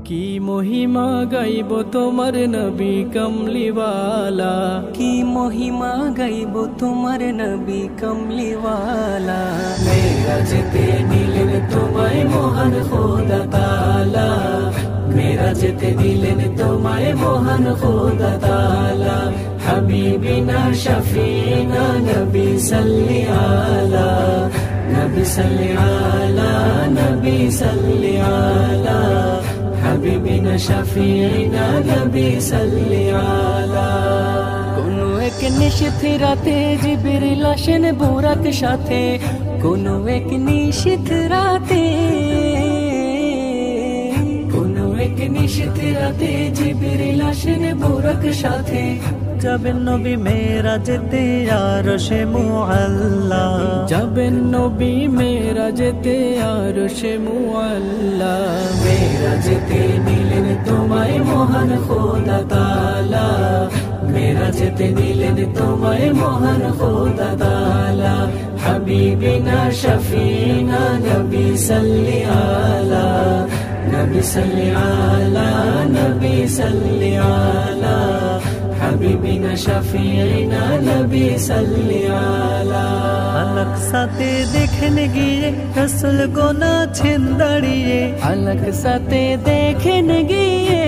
কি মহিমা গাইব তোমার নবী কমলিওয়ালা, কি মহিমা গাইব তোমার নবী কমলিওয়ালা। মেরাজেতে দিলেন তোমায় মহান খোদা তাআলা, মেরাজেতে দিলেন তোমায় মহান খোদা তাআলা। হাবিবিনা শফিনা নবী সাল্লি আলা, নবী সাল্লি আলা, নবী সাল্লি আলা। হাবিবিনা শফিনা নবী সাল্লি আলা। কোনো এক নিশীথ রাতে জিবরিল আসেন বুরাক সাথে, কোনো এক নিশীথ রাতে, কোনো এক নিশীথ রাতে জিবরিল আসেন বুরাক সাথে। যাবেন নবী মেরাজেতে আরশে মুআল্লা, যাবেন নবী মেরাজেতে আরশে মুআল্লা। মেরাজেতে নিলেন তোমায় মহান খোদা তাআলা, মেরাজেতে নিলেন তোমায় মহান খোদা তাআলা। হাবিবিনা শফিনা নবী সাল্লি আলা, নবী সাল্লি আলা, নবী সাল্লি আলা। হাবিবিনা শফিনা নবী সাল্লি আলা। আলাক সাথে দেখেন গিয়ে রসুল গোনা ছেন দাঁড়িয়ে, আলাক সাথে দেখেন গিয়ে,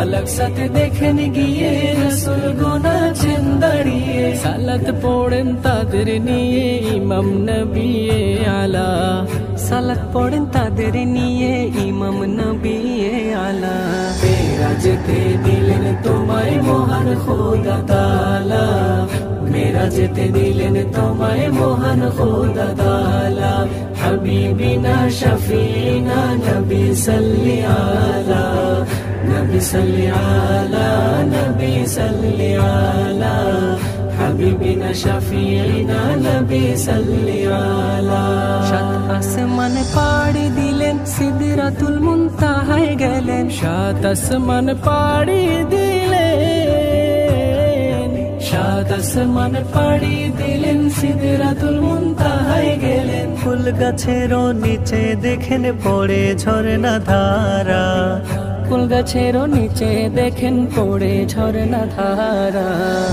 আলাক সাথে দেখেন গিয়ে রসুল গোনাছেন দাঁড়িয়ে। সালাত পড়েন তাদের নিয়ে ইমাম নবী আলা, সালাত পড়েন তাদের নিয়ে ইমাম নবী আলা। মেরাজেতে দিলেন তোমায় মহান খোদা তাআলা, মেরাজেতে দিলেন তোমায় মহান খোদা তাআলা। হাবিবিনা শফিনা নবী সাল্লি আলা, নবী সাল্লি আলা, নবী সাল্লি আলা। হাবিবিনা শফিনা নবী সাল্লি আলা। সাত আসমান পাড়ি দিলেন সিদরাতুল মুনতাহায় গেলেন, সাত আসমান পাড়ি দিলেন, সাত আসমান পাড়ি দিলেন সিদরাতুল মুনতাহায় গেলেন। ফুল গাছেরও নিচে দেখেন পড়ে ঝরনা ধারা, ফুল গাছেরও নিচে দেখেন পড়ে ঝরনা ধারা।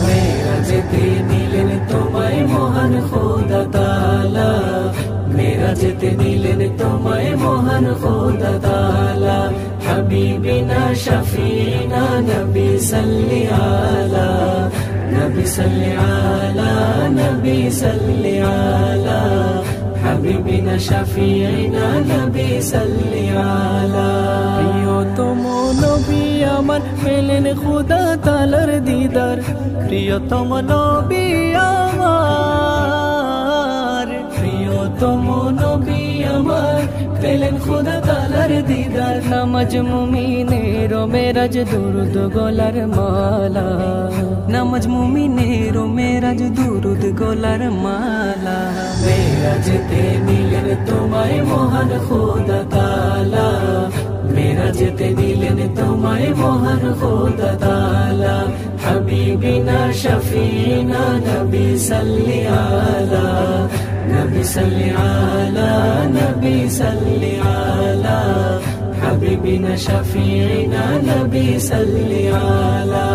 মেরাজেতে দিলেন তোমায় মহান খোদা তাআলা, মেরাজেতে দিলেন তোমায় মহান খোদা তাআলা। হাবিবিনা শফিনা নবী সাল্লি আলা, নবী সাল্লি আলা, নবী সাল্লি আলা। হাবিবিনা শফিনা নবী সাল্লি আলা। প্রিয়তম নবী আমার পেলেন খোদা তাআলার দিদার, প্রিয়তম নবী আমার, প্রিয়তম নবী আমার পেলেন খোদা তাআলার দিদার। নামাজ মুমিনের মেরাজ দুরুদ গলার মালা, নামাজ মুমিনের মেরাজ দুরুদ গলার মালা। মেরাজেতে নিলেন তোমায় মহান খোদা তাআলা, মেরাজেতে দিলেন তোমায় মহান খোদা তাআলা। হাবিবিনা শফিনা নবী সাল্লি আলা, নবী সাল্লি আলা, নবী সাল্লি আলা। হাবিবিনা শফিনা নবী সাল্লি আলা।